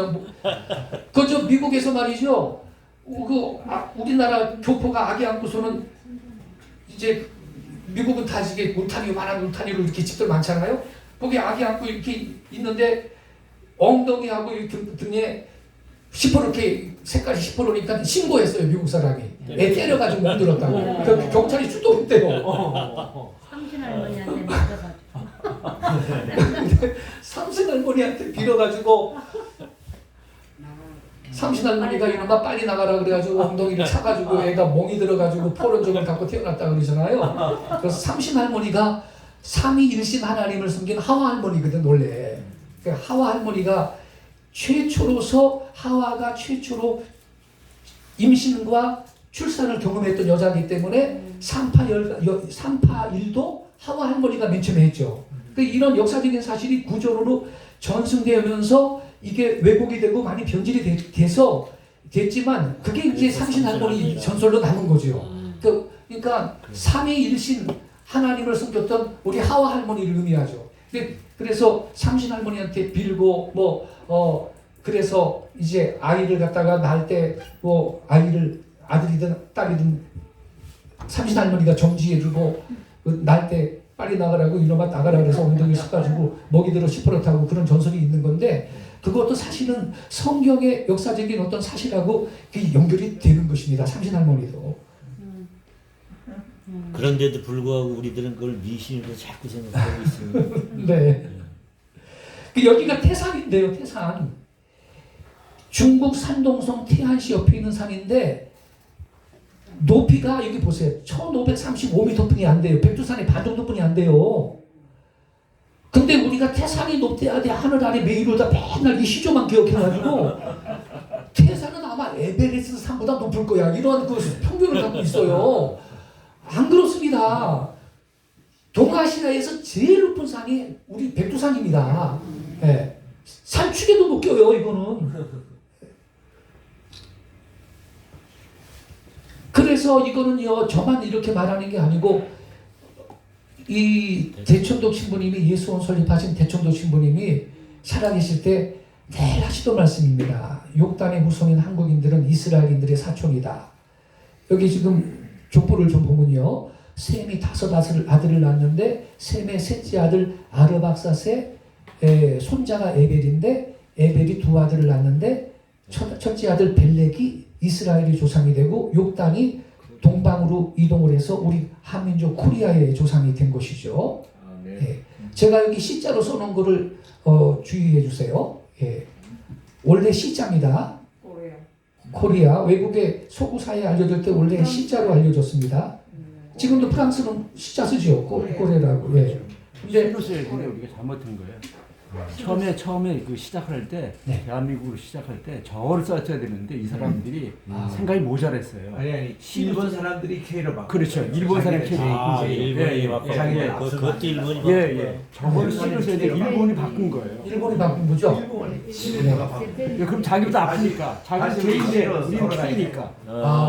A: 그저 미국에서 말이죠. 우리나라 교포가 아기 안고서는 이제 미국은 다 이게 울타리 만한 울타리로 이렇게 집들 많잖아요. 거기 아기 안고 이렇게 있는데 엉덩이하고 이 등에 시퍼렇게 색깔이 시퍼러니까 신고했어요. 미국 사람이 애 때려가지고 못 들었다고. 경찰이 출동했대요.
C: 삼신 할머니한테 맡겨가지고.
A: 삼신 할머니한테 빌어가지고 삼신 할머니가 이놈아 빨리 나가라 그래가지고 엉덩이를 차가지고 애가 멍이 들어가지고 포른종을 갖고 태어났다 그러잖아요. 그래서 삼신 할머니가 삼위일신 하나님을 섬긴 하와 할머니거든 원래. 하와 할머니가 최초로서 하와가 최초로 임신과 출산을 경험했던 여자이기 때문에 삼파일도 하와 할머니가 맨 처음에 했죠. 이런 역사적인 사실이 구조로 전승되면서 이게 왜곡이 되고 많이 변질이 됐지만 그게 이제 삼신 할머니 전설로 남은 거죠. 그러니까 삼위일신 하나님을 섬겼던 우리 하와 할머니를 의미하죠. 그래서 삼신 할머니한테 빌고 그래서 이제 아이를 갖다가 낳을 때 아이를 아들이든 딸이든 삼신 할머니가 정지해주고 낳을 때 빨리 나가라고 이놈아 나가라 그래서 엉덩이 섞어가지고 먹이 들어 시퍼렇다고 그런 전설이 있는 건데 그것도 사실은 성경의 역사적인 어떤 사실하고 연결이 되는 것입니다. 삼신 할머니도.
B: 그런데도 불구하고 우리들은 그걸 미신으로 자꾸 생각하고 있습니다.
A: 네. 여기가 태산인데요. 태산. 중국 산동성 태안시 옆에 있는 산인데 높이가 여기 보세요. 1535m뿐이 안 돼요. 백두산의 반 정도뿐이 안 돼요. 근데 우리가 태산이 높대야 돼. 하늘 아래 매일오다 맨날 이 시조만 기억해가지고 태산은 아마 에베레스트 산보다 높을 거야. 이런 그 평균을 갖고 있어요. 안 그렇습니다. 동아시아에서 제일 높은 산이 우리 백두산입니다. 네. 산축에도 못 껴요. 이거는. 그래서 이거는요. 저만 이렇게 말하는 게 아니고 이 대천독 신부님이 예수원 설립하신 대천독 신부님이 살아계실 때 늘 하시던 말씀입니다. 욕단의 후손인 한국인들은 이스라엘인들의 사촌이다. 여기 지금 족보를 좀 보면요. 셈이 5 아들을 낳았는데 셈의 셋째 아들 아르박사세 손자가 에벨인데 에벨이 2 아들을 낳았는데 첫째 아들 벨렉이 이스라엘의 조상이 되고 욕단이 동방으로 이동을 해서 우리 한민족 코리아의 조상이 된 것이죠. 네. 제가 여기 C자로 써놓은 거를 주의해 주세요. 예. 원래 C자입니다. 코리아 외국의 서구사에 알려질 때 원래 C자로 알려졌습니다. 지금도 프랑스는 C자 쓰죠. 꼬레라고. 예. 근데
E: 근데 우리가 잘못한 거예요. 처음에 그 시작할 때
A: 네.
E: 대한민국으로 시작할 때 저를 써야 되는데 이 사람들이 생각이 모자랐어요.
F: 아니 일본 사람들이 K로 바꿔.
E: 그렇죠. 일본 사람 K로
B: 일본이 바꿔. 그것도 일본이 바꿔.
E: 예. 저걸 C를 써야 돼. 일본이 바꾼 거예요.
A: 일본이 바꾼 거죠.
E: 예, 그럼 자기보다 아프니까. 자기 K인데 우리는 K니까.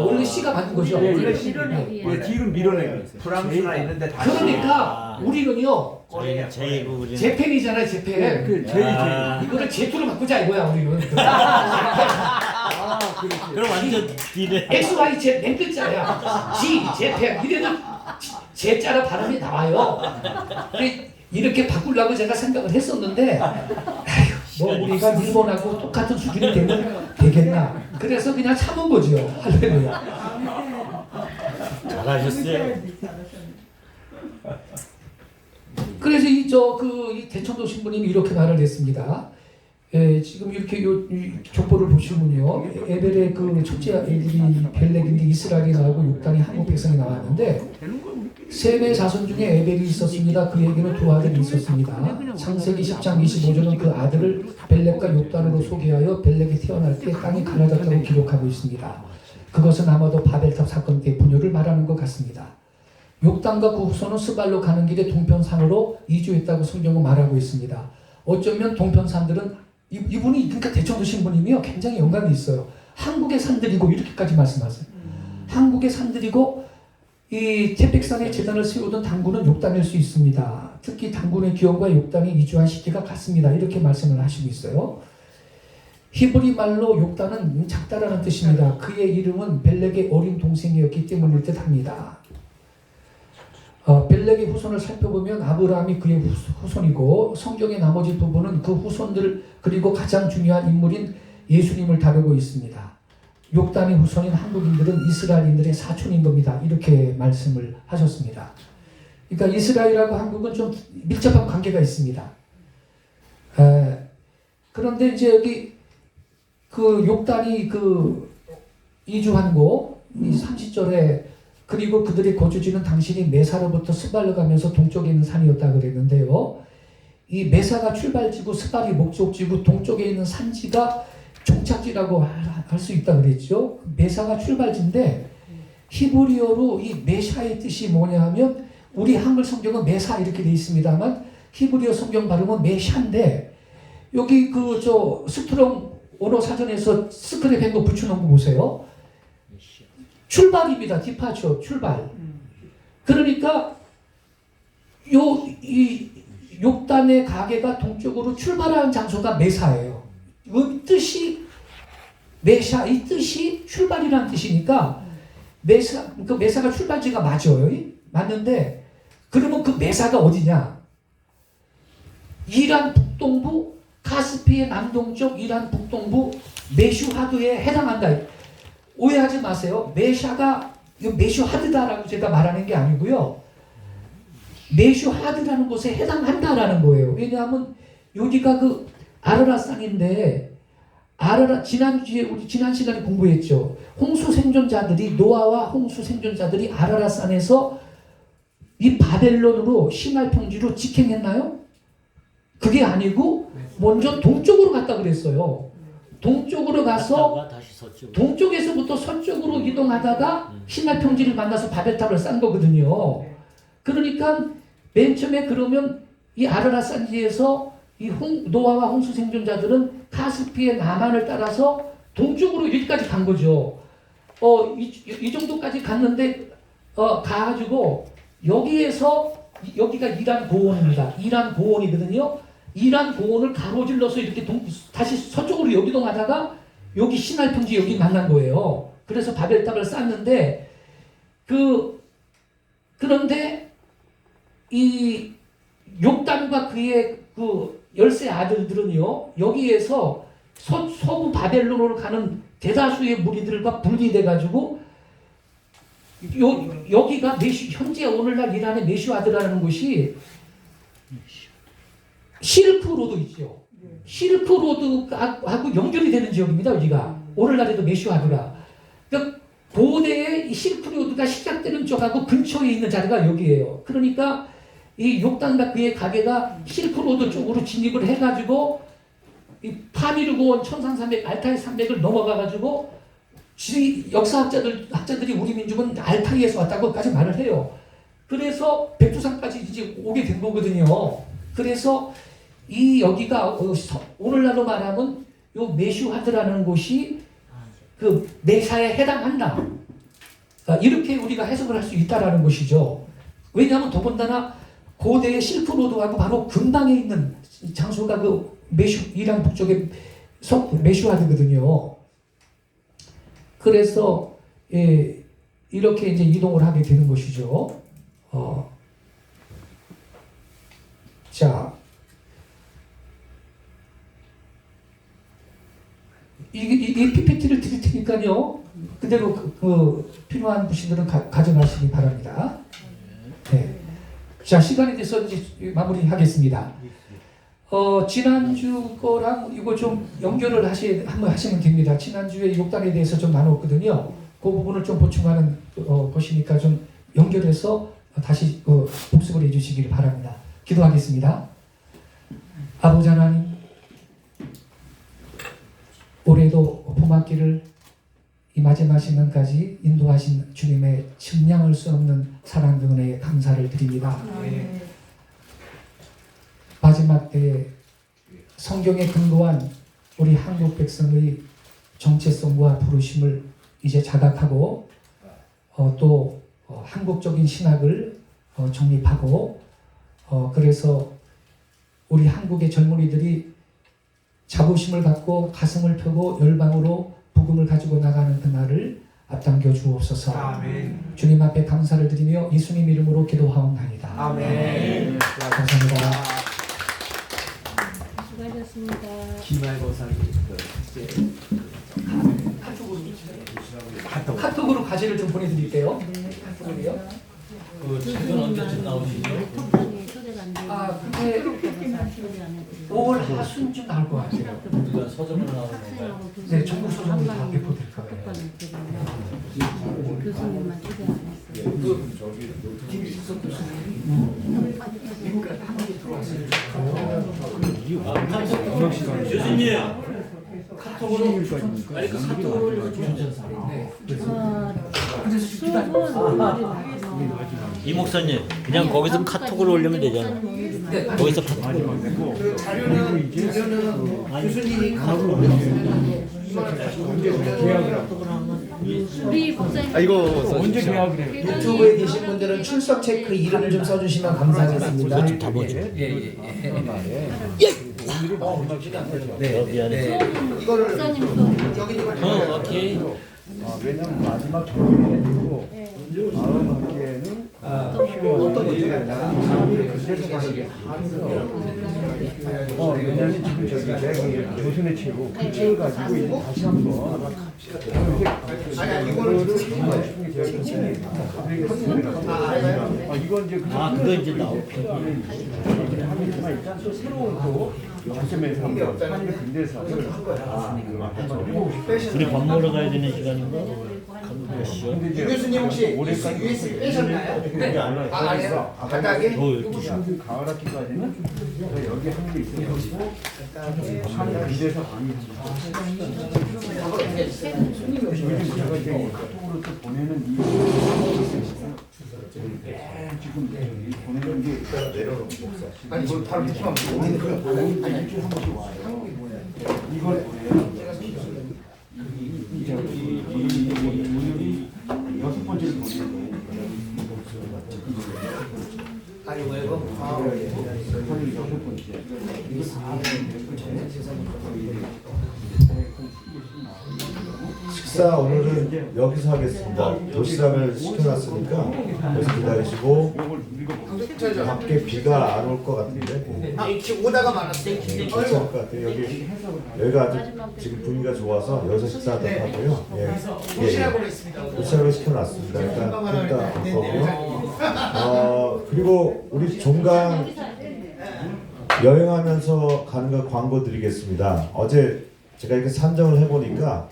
A: 원래 C가 맞는 거죠.
E: 예,
C: 원래
E: 예.
C: 밀어내기
E: 예, 뒤로 밀어내고 있어요.
F: 프랑스나 있는데 다시.
A: 그러니까 우리는요.
B: 저희는 제이고 우리는
A: 재팬이잖아요. 재팬.
E: 예, 그 J.
A: 이거를 제투로 바꾸자 이거야 우리는.
E: 그렇지.
B: 그럼 완전 비례.
A: XY 제 맨 글자야. G 재팬 이래도 제자로 발음이 나와요. 근데 이렇게 바꾸려고 제가 생각을 했었는데 뭐 우리가 일본하고 똑같은 수준이 되면 되겠나. 그래서 그냥 참은 거죠. 할렐루야.
B: 잘하셨어요.
A: 그래서 이 대천도 신부님이 이렇게 말을 했습니다. 지금 이렇게 이 족보를 보시면요, 에벨의 그 첫째 아들이 벨렉인데 이스라엘이 나오고 6단이 한국 백성이 나왔는데 셈의 자손 중에 에벨이 있었습니다. 그에게는 두 아들이 있었습니다. 창세기 10장 25절은 그 아들을 벨렉과 6단으로 소개하여 벨렉이 태어날 때 땅이 갈라졌다고 기록하고 있습니다. 그것은 아마도 바벨탑 사건 때 분열을 말하는 것 같습니다. 6단과 그 후손은 스발로 가는 길에 동편산으로 이주했다고 성경은 말하고 있습니다. 어쩌면 동편산들은 이분이 그러니까 대천도 신부님이요 굉장히 영감이 있어요. 한국의 산들이고 이렇게까지 말씀하세요. 한국의 산들이고 이 태백산에 재단을 세우던 당군은 6단일 수 있습니다. 특히 당군의 기원과 6단이 이주한 시기가 같습니다. 이렇게 말씀을 하시고 있어요. 히브리 말로 6단은 작다라는 뜻입니다. 그의 이름은 벨렉의 어린 동생이었기 때문일 듯합니다. 벨렉의 후손을 살펴보면 아브라함이 그의 후손이고 성경의 나머지 부분은 그 후손들 그리고 가장 중요한 인물인 예수님을 다루고 있습니다. 6단의 후손인 한국인들은 이스라엘인들의 사촌인 겁니다. 이렇게 말씀을 하셨습니다. 그러니까 이스라엘하고 한국은 좀 밀접한 관계가 있습니다. 그런데 이제 여기 그 6단이 그 이주한 곳, 이 30절에 그리고 그들의 거주지는 당신이 메사로부터 스발로 가면서 동쪽에 있는 산이었다 그랬는데요. 이 메사가 출발지고 스발이 목적지고 동쪽에 있는 산지가 종착지라고 할 수 있다 그랬죠. 메사가 출발지인데 히브리어로 이 메샤의 뜻이 뭐냐 하면 우리 한글 성경은 메사 이렇게 돼 있습니다만 히브리어 성경 발음은 메샤인데 여기 그 스트롱 언어 사전에서 스크랩한 거 붙여놓은 거 보세요. 출발입니다. 디파처 출발. 그러니까 이 6단의 가게가 동쪽으로 출발하는 장소가 메사예요. 이 뜻이 메샤 이 뜻이 출발이라는 뜻이니까 메사가 출발지가 맞아요. 맞는데 그러면 그 메사가 어디냐? 이란 북동부 카스피의 남동쪽 이란 북동부 메슈하드에 해당한다. 오해하지 마세요. 메샤가 메슈하드다라고 제가 말하는 게 아니고요. 메슈하드라는 곳에 해당한다라는 거예요. 왜냐하면 여기가 그 아라라산인데 지난주에 우리 지난 시간에 공부했죠. 홍수 생존자들이 노아와 홍수 생존자들이 아라라산에서 이 바벨론으로 시날 평지로 직행했나요? 그게 아니고 먼저 동쪽으로 갔다 그랬어요. 동쪽으로 가서
B: 다시 서쪽으로.
A: 동쪽에서부터 서쪽으로 이동하다가 시날 평지를 만나서 바벨탑을 싼 거거든요. 그러니까 맨 처음에 그러면 이 아라라 산지에서 이 노아와 홍수 생존자들은 카스피의 남한을 따라서 동쪽으로 여기까지 간 거죠. 이 정도까지 갔는데 가가지고 여기에서 여기가 이란 고원입니다. 이란 고원이거든요. 이란 고원을 가로질러서 이렇게 다시 서쪽으로 이동하다가 여기 시날 평지 여기 만난 거예요. 그래서 바벨탑을 쌓는데 그런데 이 욕단과 그의 그 10세 아들들은요 여기에서 서부 바벨론으로 가는 대다수의 무리들과 분리돼 가지고 여기가 현재 오늘날 이란의 메슈아드라는 곳이 실크로드 있죠. 실크로드하고 연결이 되는 지역입니다. 여기가 오늘날에도 메슈아드가. 그러니까 고대의 이 실크로드가 시작되는 쪽하고 근처에 있는 자리가 여기예요. 그러니까 이 욕단과 그의 가게가 실크로드 쪽으로 진입을 해가지고 이 파미르고원 천상산맥 알타이 산맥을 넘어가가지고 학자들이 우리 민족은 알타이에서 왔다고까지 말을 해요. 그래서 백두산까지 이제 오게 된 거거든요. 그래서 이 여기가 오늘날로 말하면 요 메슈하드라는 곳이 그 메사에 해당한다. 이렇게 우리가 해석을 할 수 있다라는 것이죠. 왜냐하면 더군다나 고대의 실크로드하고 바로 근방에 있는 장소가 그 이란 북쪽의 메슈하드거든요. 그래서 이렇게 이제 이동을 하게 되는 것이죠. 자, 이 PPT를 드릴 테니까요. 그대로 필요한 분들은 가져가시기 바랍니다. 네. 자, 시간이 돼서 이제 마무리하겠습니다. 지난주 거랑 이거 좀 연결을 한번 하시면 됩니다. 지난주에 욕단에 대해서 좀 나눴거든요. 그 부분을 좀 보충하는 것이니까 좀 연결해서 다시 복습을 해주시기를 바랍니다. 기도하겠습니다. 아버지 하나님, 올해도 봄학기를 이 마지막 시간까지 인도하신 주님의 측량할 수 없는 사랑 은혜에 감사를 드립니다. 마지막 때에 성경에 근거한 우리 한국 백성의 정체성과 부르심을 이제 자각하고 또 한국적인 신학을 정립하고 그래서 우리 한국의 젊은이들이 자부심을 갖고 가슴을 펴고 열방으로 복음을 가지고 나가는 그날을 앞당겨 주옵소서.
F: 아멘.
A: 주님 앞에 감사를 드리며 예수님 이름으로 기도하옵나이다.
F: 아멘.
A: 감사합니다.
C: 수고하셨습니다.
F: 기말고사
A: 카톡으로 과제를 좀 보내드릴게요. 카톡으로요.
B: 최근 언제쯤 나오시죠?
C: 톡방에 초대가 안 되고
A: 근데
C: 초대 안 해드려요.
A: 5월 하순쯤 나올 것 같아요.
B: 우리가 서점으로 나오는 건가요?
C: 학생하고 교수님
A: 네, 전국 소정으로 다 배포될 거예요.
C: 톡방에 들어가요. 교수님만 초대 안 했어요.
B: 교수님 카톡으로 아니 그 카톡으로
A: 네.
C: 수업은 오늘이 마지막.
B: 이 목사님 그냥 거기서 카톡으로 올리면 되잖아. 거기서 카톡으로.
A: 자료는 교수님이
C: 우리 목사님
E: 언제 계약을 해요?
A: 유튜브에 계신 분들은 출석 체크 이름을 좀 써주시면 감사하겠습니다.
B: 좀 잡아줘.
A: 네,
B: 미안해.
C: 목사님 수업
B: 오케이.
D: 왜냐면 마지막 정리해주고 다음 학기에는
A: 어떤 일이
D: 왜냐면 지금 저기 조선의 최고 그 책을 가지고 이제 다시 한번 이건 이제
B: 그거 이제 나오고.
D: 하겠지만 일단 또 새로운 또 관점에서 한번 한일 근대사를
B: 우리 밥 먹으러 가야 되는 시간인가? 몇 시야?
D: 교수님 혹시 USB 빼셨나요? 네.
A: 아니요. 간단하게.
D: 가을 학기까지는 여기 한 개 있어가지고 한일 근대사 강의합니다. 요즘 제가 이제 카톡으로 또 보내는 이 지금 보내는 게
A: 아니 지금 바로 밑에만
D: 일주일에 한 번씩 와요. 이걸 보내요. 오늘이 6번째를 보내는 거예요.
A: 아니 왜 이거?
D: 오늘 6번째.
G: 식사 오늘은 여기서 하겠습니다. 도시락을 시켜놨으니까 여기서 기다리시고 밖에 비가 안 올 것 같은데
A: 지금 오다가 말았어요.
G: 괜찮을 것 같아요. 여기가 아주 지금 분위기가 좋아서 여기서 식사하도록 하고요.
A: 도시락으로 있습니다.
G: 도시락을 시켜놨습니다. 일단 이따 거고요. 그리고 우리 종강 여행하면서 가는 거 광고 드리겠습니다. 어제 제가 이렇게 산정을 해보니까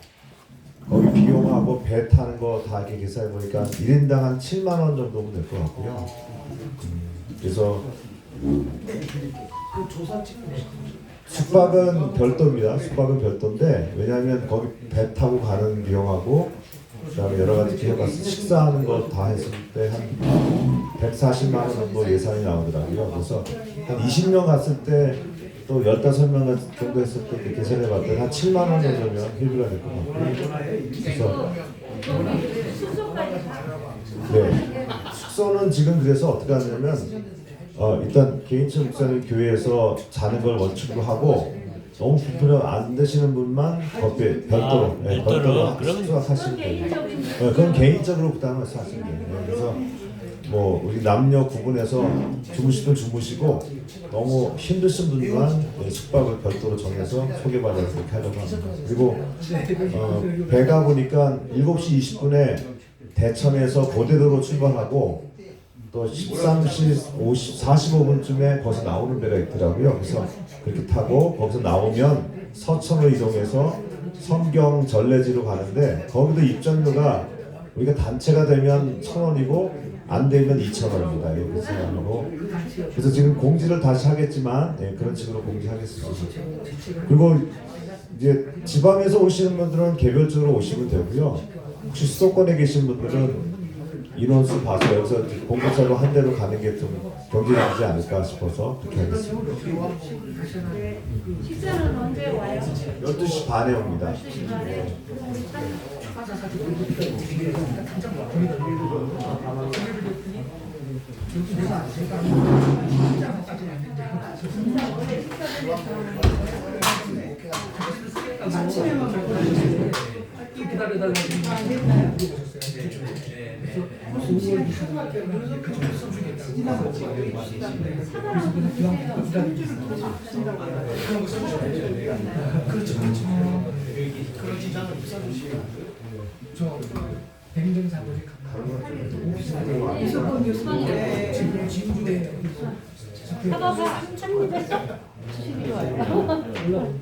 G: 거기 비용하고 배 타는 거 다 이렇게 계산해 보니까 1인당 한 7만 원 정도면 될 것 같고요. 그래서 숙박은 별도입니다. 숙박은 별도인데 왜냐하면 거기 배 타고 가는 비용하고 그다음에 여러 가지 비용가 식사하는 거 다 했을 때 한 140만 원 정도 예산이 나오더라고요. 그래서 한 20명 갔을 때 또 15명 정도 했을 때 계산해 봤더니 한 7만 원 정도면 hil비가 될 것 같고요. 그래서 네, 숙소는 지금 그래서 어떻게 하냐면 일단 개인차 목사님 교회에서 자는 걸 원칙으로 하고 너무 불편해 안 되시는 분만 별도로
B: 별도로. 그러면
G: 숙소 사시면 돼요. 그건 개인적으로 부담을 사시면 돼요. 그래서 뭐 우리 남녀 구분해서 주무시든 주무시고 너무 힘드신 분만 숙박을 별도로 정해서 소개받아서 그렇게 하려고 합니다. 그리고 배가 보니까 7시 20분에 대천에서 고대도로 출발하고 또 13시 45분쯤에 거기서 나오는 배가 있더라고요. 그래서 그렇게 타고 거기서 나오면 서천으로 이동해서 성경 전래지로 가는데 거기도 입장료가 우리가 단체가 되면 1,000원이고 안 되면 2,000원입니다. 여기서 그래서 지금 공지를 다시 하겠지만 그런 식으로 공지하겠습니다. 그리고 이제 지방에서 오시는 분들은 개별적으로 오시면 되고요. 혹시 수도권에 계신 분들은 인원수 봐서 여기서 공급차로 한 대로 가는 게 좀 경제적이지 않을까 싶어서 그렇게 하겠습니다.
C: 식사는 언제 와요?
G: 12시 반에 옵니다.
C: 12시 반에.
A: 기다려달라고
C: 사과가 한참 됐어? 12월.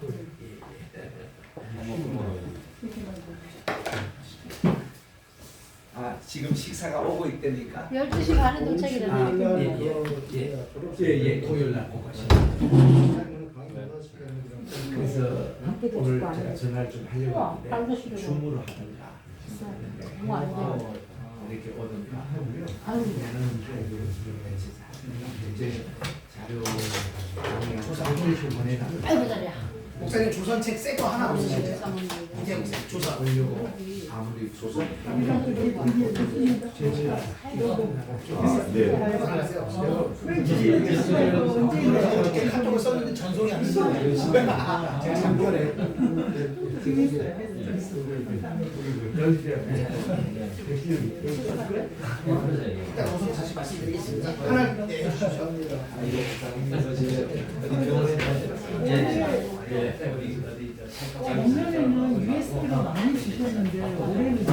F: 아 지금 식사가 오고 있다니까.
C: 12시 반에 도착이라네.
F: 예예 토요일날 꼭 가시. 그래서 오늘 제가 전화를 좀 하려고 했는데 줌으로 하든가
C: 뭐 안 돼.
F: 이렇게 오든가 하고요.
C: 아유.
F: 이제 자료 조사 보내라.
C: 아이고 잘해.
H: 목사님 조선책 새 거 하나 없으시죠? 이제 조사
F: 보려고 아무리 조사
H: 이렇게 카톡을 썼는데 전송이 안 됐어요. 제가 잠결에 일단 우선 다시 말씀드리겠습니다. 하나 내주십시오.
E: 작년에는 USB로 많이 주셨는데 올해는